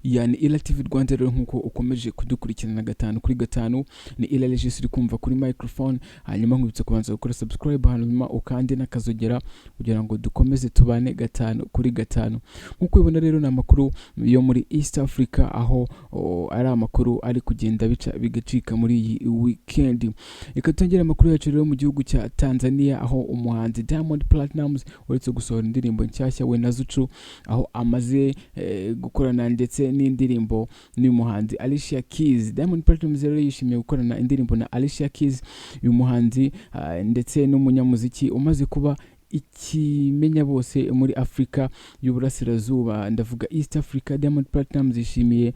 Yani Ila TV Rwanda rero nkuko ukomeje kudukurikirana gatanu kuri gatanu, ni Ila Regis uri kumva kuri microphone. Hanyuma nkubitse kubanza gukora subscribe, hanyuma ukande n'akazogera kugira ngo dukomeze tubane gatanu kuri gatanu. Nkuko ubona rero ni amakuru yo muri East Africa, aho ari amakuru ari kugenda bigacika muri iyi weekend. Reka tongera amakuru yacu rero mu gihugu cya Tanzania, aho umuhanzi Diamond Platnumz uretse gusohora indirimbo nshyashya we na Zuchu, aho amaze gukorana ndetse n'indirimbo n'umuhanzi Alicia Keys. Diamond Platnumz rero yishimiye gukorana indirimbo na Alicia Keys, uyu muhanzi ndetse n'umunyamuziki umaze kuba ikimenya bose muri Afrika y'Uburasirazuba, ndavuga East Africa. Diamond Platnumz yishimiye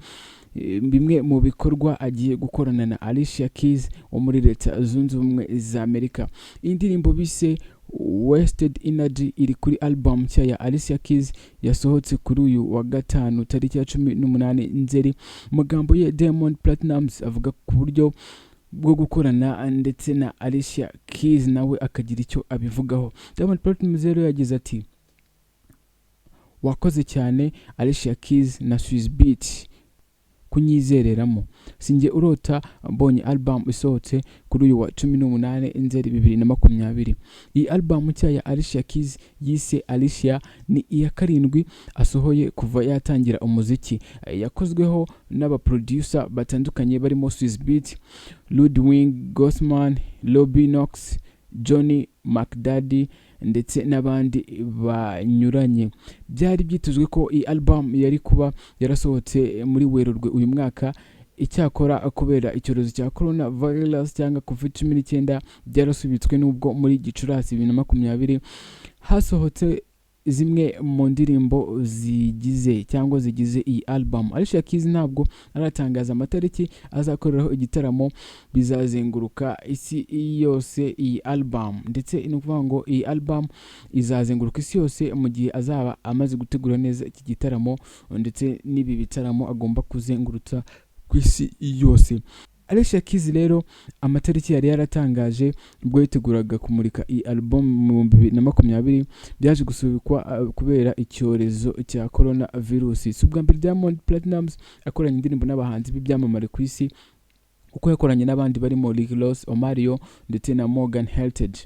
bimwe mu bikorwa agiye gukorana na Alicia Keys wo muri Leta Zunze Ubumwe za Amerika. Indirimbo bise Wasted Energy iri kuri album nshya ya Alicia Keys yasohotse kuri uyu wa gatanu tariki ya 18 Nzeri. Mugambo ye Diamond Platnumz avuga ku buryo bwo gukorana ndetse na Alicia Keys nawe akagira icyo abivugaho. Diamond Platnumz rero yagize ati: wakoze cyane Alicia Keys na Swizz Beatz kunyizereramo, sinjye urota mbonye album isohotse kuri uyu wa 18 Nzeri 2020. Iyi album nshya ya Alicia Keys yise Alicia ni iya karindwi asohoye kuva yatangira umuziki. Yakozweho n'abaproducer batandukanye barimo Swizz Beatz, Ludwig Göransson, Robbie Knox, Johnny McDaddy ndetse n'abandi banyuranye. Byari byitezwe ko iyi album yari kuba yarasohotse muri Werurwe uyu mwaka, icyakora kubera icyorezo cya coronavirus cyangwa COVID-19 byarasubitswe, n'ubwo muri Gicurasi 2020 hasohotse zimwe mu ndirimbo zigize iyi album. Alicia Keys ntabwo aratangaza amatariki azakoreraho igitaramo bizazenguruka isi yose iyi album, ndetse no kuvuga ngo iyi album izazenguruka isi yose mu gihe azaba amaze gutegura neza iki gitaramo, ndetse n'ibi bitaramo agomba kuzengurutsa ku isi yose. Alicia Keys rero amatariki yari yaratangaje ubwo yiteguraga kumurika iyi album mu 2020 byaje gusubikwa kubera icyorezo cya coronavirus. Si ubwa mbere Diamond Platnumz akoranye indirimbo n'abahanzi b'ibyamamare ku isi, kuko yakoranye n'abandi barimo Rick Ross, Omarion ndetse na Morgan Heritage.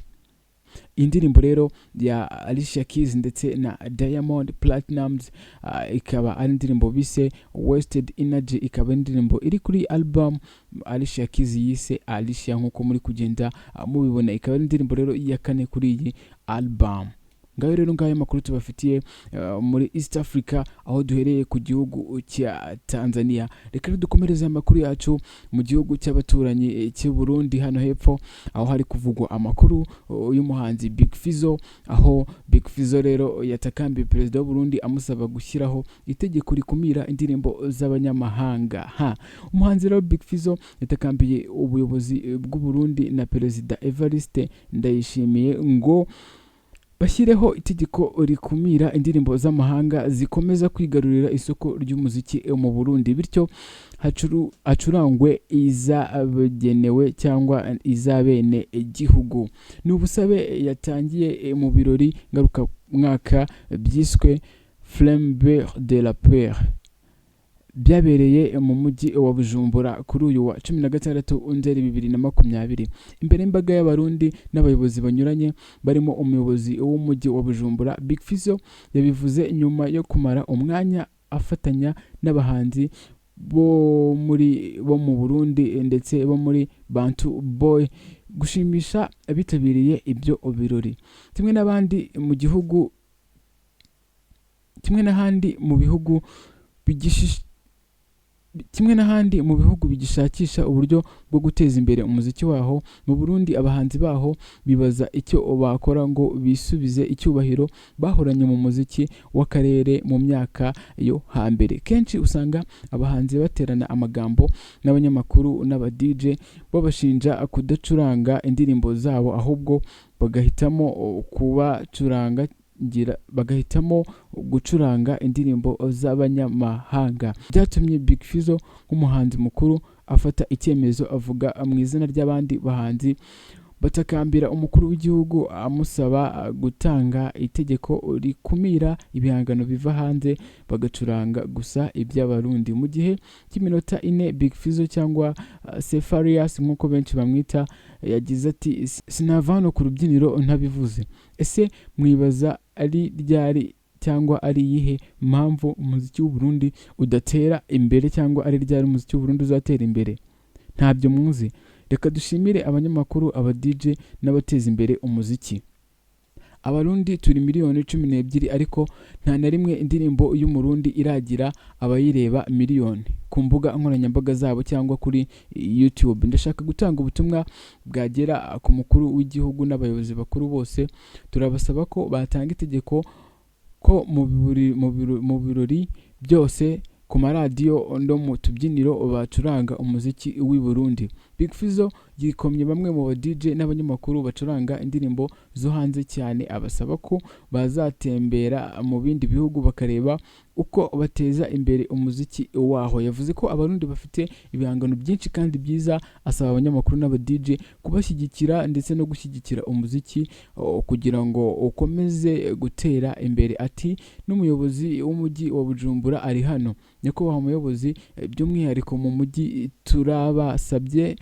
Indirimbo rero ya Alicia Keys ndetse na Diamond Platnumz ikaba ari indirimbo bise Wasted Energy, ikaba indirimbo iri kuri album Alicia Keys yise Alicia nkuko muri kugenda mubibona. Ikaba ari indirimbo rero ya kane kuri iyi album. Ngaho rero ngaho amakuru tubafitiye muri East Africa, aho duhereye ku gihugu cya Tanzania. Reka dukomereze amakuru yacu mu gihugu cy'abaturanyi cy'u Burundi hano hepfo, aho hari kuvugwa amakuru y'umuhanzi Big Fizzo, aho Big Fizzo rero yatakambiye perezida w'u Burundi amusaba gushyiraho itegeko rikumira indirimbo z'abanyamahanga. Umuhanzi rero Big Fizzo yatakambiye ubuyobozi bw'u Burundi na perezida Evariste Ndayishimiye ngo bashyireho itegeko rikumira indirimbo z'amahanga zikomeza kwigarurira isoko ry'umuziki mu Burundi, bityo hacurangwe izabagenewe cyangwa izabene igihugu. Ni ubusabe yatangiye mu birori ngaruka mwaka byiswe Flambeau de la Paix byabereye mu mujyi wa Bujumbura kuri uyu wa 16 Nzeri 2020 imbere y'imbaga y'abarundi n'abayobozi banyuranye barimo umuyobozi w'umujyi wa Bujumbura. Big Fizzo yabivuze nyuma yo kumara umwanya afatanya n'abahanzi bo mu Burundi ndetse bo muri Bantu Boy gushimisha abitabiriye ibyo birori. Kimwe n'ahandi mu bihugu bigishakisha uburyo bwo guteza imbere umuziki waho, mu Burundi abahanzi baho bibaza icyo bakora ngo bisubize icyubahiro bahoranye mu muziki w'akarere mu myaka yo hambere. Kenshi usanga abahanzi baterana amagambo n'abanyamakuru n'aba DJ babashinja kudacuranga indirimbo zabo, ahubwo bagahitamo gucuranga indirimbo z'abanyamahanga. Byatumye Big Fizzo nk'umuhanzi mukuru afata icyemezo avuga mu izina ry'abandi bahanzi batakambira umukuru w'igihugu amusaba gutanga itegeko rikumira ibihangano biva hanze bagacuranga gusa iby'abarundi. Mu gihe cy'iminota 4 Big Fizzo cyangwa Sefarious nk'uko benshi bamwita yagize ati sinava hano ku rubyiniro ntabivuze. Ese mwibaza ari ryari cyangwa ari iyihe mpamvu umuziki w'u Burundi udatera imbere cyangwa ari ryari umuziki w'u Burundi uzatera imbere? Ntabyo muzi. Reka dushimire abanyamakuru, aba DJ n'abateza imbere umuziki. Abarundi turi miliyoni 12 ariko nta na rimwe indirimbo y'umurundi iragira abayireba miliyoni ku mbuga nkoranyambaga zabo cyangwa kuri YouTube. Ndashaka gutanga ubutumwa bwagera ku mukuru w'igihugu n'abayobozi bakuru bose. Turabasaba ko batanga itegeko ko mu birori byose ku maradiyo no mu tubyiniro bacuranga umuziki w'i Burundi. Big Fizzo yikomye bamwe mu ba DJ n'abanyamakuru bacuranga indirimbo zo hanze cyane, abasaba ko bazatembera mu bindi bihugu bakareba uko bateza imbere umuziki waho. Yavuze ko abarundi bafite ibihangano byinshi kandi byiza, asaba abanyamakuru n'aba DJ kubashyigikira ndetse no gushyigikira umuziki kugira ngo ukomeze gutera imbere. Ati n'umuyobozi w'umujyi wa Bujumbura ari hano. Nyakubahwa umuyobozi, by'umwihariko mu mujyi turabasabye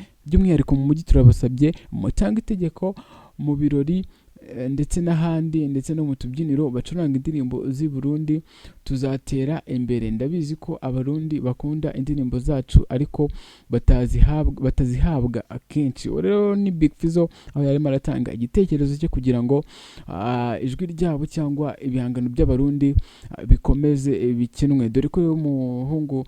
mutanga itegeko mu birori ndetse n'ahandi ndetse no mu tubyiniro bacuranga indirimbo z'i Burundi, tuzatera imbere. Ndabizi ko abarundi bakunda indirimbo zacu ariko batazihabwa akenshi. Rero ni Big Fizzo aho yarimo aratanga igitekerezo cyo kugira ngo ijwi ryabo cyangwa ibihangano by'abarundi bikomeze bikinwe, dore ko umuhungu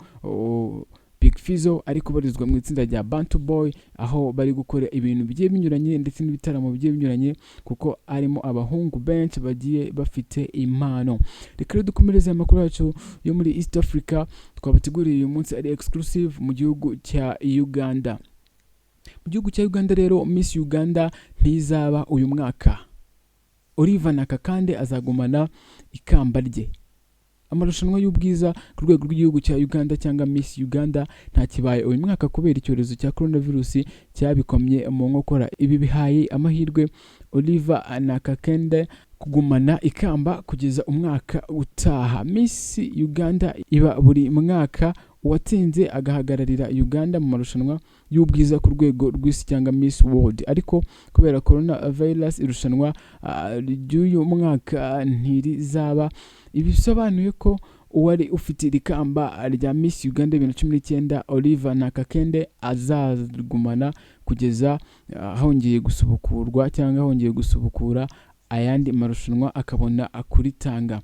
Big Fizzo ari kubarizwa mu itsinda rya Bantu Boy, aho bari gukora ibintu bigiye binyuranye ndetse n'ibitaramo bigiye binyuranye kuko arimo abahungu benshi bagiye bafite impano. Reka rero dukomereze amakuru yacu yo muri East Africa twabateguriye uyu munsi ari exclusive mu gihugu cya Uganda. Mu gihugu cya Uganda rero Miss Uganda ntizaba uyu mwaka. Oliver Nakakande azagumana ikamba rye. Amarushanwa y'ubwiza ku rwego rw'igihugu cya Uganda cyangwa Miss Uganda nta kibaye uyu mwaka kubera icyorezo cya coronavirus cyabikomye mu nkokora. Ibi bihaye amahirwe Oliver Nakakande kugumana ikamba kugeza umwaka utaha. Miss Uganda iba buri mwaka, uwatsinze agahagararira Uganda mu marushanwa y'ubwiza ku rwego rw'isi cyangwa Miss World, ariko kubera coronavirus irushanwa ry'uyu mwaka ntirizaba. Ibisobanuye ko uwari ufite ikamba rya Miss Uganda 2019 Oliver Nakakande azagumana kugeza hongeye gusubukurwa cyangwa hongeye gusubukura ayandi marushanwa akabona akuritanga.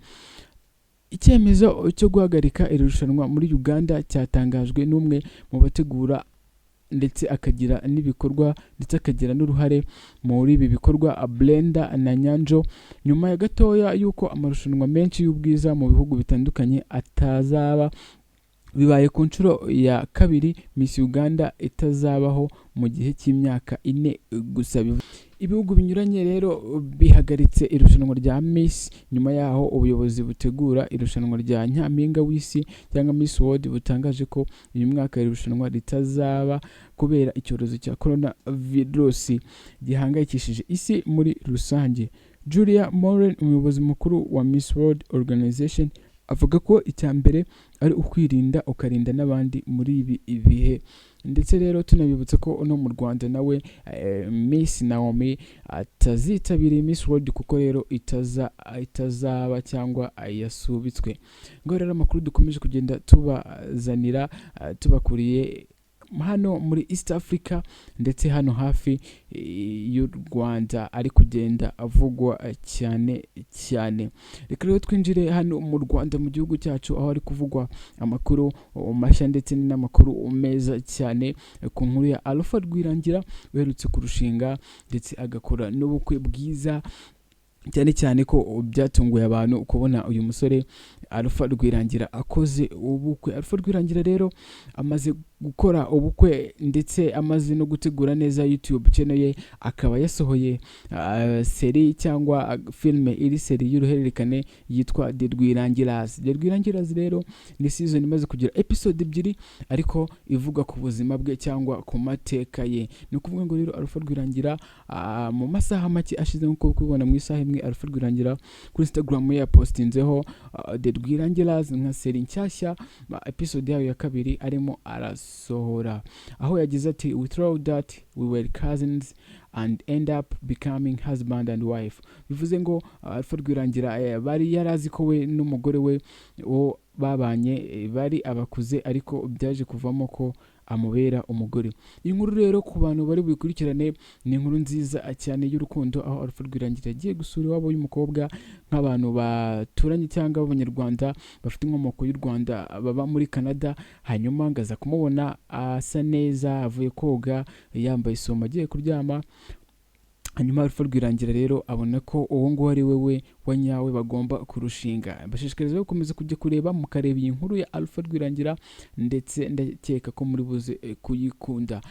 Icyemezo cyo guhagarika irushanwa muri Uganda cyatangajwe n'umwe mu bategura ndetse akagira n'ibikorwa ndetse akagira n'uruhare muri ibi bikorwa, Blenda na Nyanjo, nyuma ya gatoya yuko amarushanwa menshi y'ubwiza mu bihugu bitandukanye atazaba. Bibaye ku nshuro ya kabiri Miss Uganda itazabaho mu gihe cy'imyaka 4 gusa. Ibihugu binyuranye rero bihagaritse irushanwa rya Miss. Nyuma yaho ubuyobozi butegura irushanwa rya Nyampinga w'isi cyangwa Miss World butangaje ko uyu mwaka irushanwa ritazaba kubera icyorezo cya coronavirus gihangayikishije isi muri rusange. Julia Moran, umuyobozi mukuru wa Miss World Organization, avuga ko icyambere ari ukwirinda ukarinda n'abandi muri ibi ibihe. Ndetse rero tunabibutse ko no mu Rwanda nawe Miss Naomi atazitabiriye Miss World kuko rero itazaba cyangwa yasubitswe. Ngo rero amakuru dukomeje kugenda tubazanira tubakuriye hano muri East Africa ndetse hano hafi y'u Rwanda ari kugenda avugwa cyane. Reka rero twinjire hano mu Rwanda mu gihugu cyacu aho ari kuvugwa amakuru mashya ndetse n'amakuru meza cyane ku nkuru ya Alpha Rwirangira uherutse kurushinga ndetse agakora n'ubukwe bwiza cyane ko byatunguye abantu kubona uyu musore Alpha Rwirangira akoze ubukwe. Alpha Rwirangira rero amaze gukora ubukwe ndetse amaze no gutegura neza YouTube channel ye, akaba yasohoye seri cyangwa filme iri seri y'uruhererekane yitwa The Rwirangirazi. The Rwirangirazi rero ni season imaze kugira episode ebyiri ariko ivuga ku buzima bwe cyangwa ku mateka ye. Ni ukuvuga ngo rero Alpha Rwirangira mu masaha make ashize nk'uko kubibona mu isaha imwe, Alpha Rwirangira kuri Instagram ye yapostinzeho The Rwirangirazi nka seri nshyashya episode yayo ya kabiri arimo arasohora, aho yagize ati we thought that we were cousins and end up becoming husband and wife. Bivuze ngo Alpha Rwirangira bari yarazi ko we n'umugore we wo babanye bari abakuze ariko byaje kuvamo ko amubera umugore. Iyi nkuru rero ku bantu bari bukurikirane ni inkuru nziza cyane y'urukundo, aho Alpha Rwirangira agiye gusura iwabo y'umukobwa nk'abantu baturanye cyangwa abanyarwanda bafite inkomoko y'u Rwanda baba muri Canada, hanyuma ngaza kumubona asa neza avuye koga yambaye isume agiye kuryama. Hanyuma Alpha Rwirangira rero abona ko uwo nguwo ari wewe wa nyawe bagomba kurushinga. Bashishikariza gukomeza kujya kureba mukareba iyi nkuru ya Alpha Rwirangira ndetse ndakeka ko muri buze kuyikunda.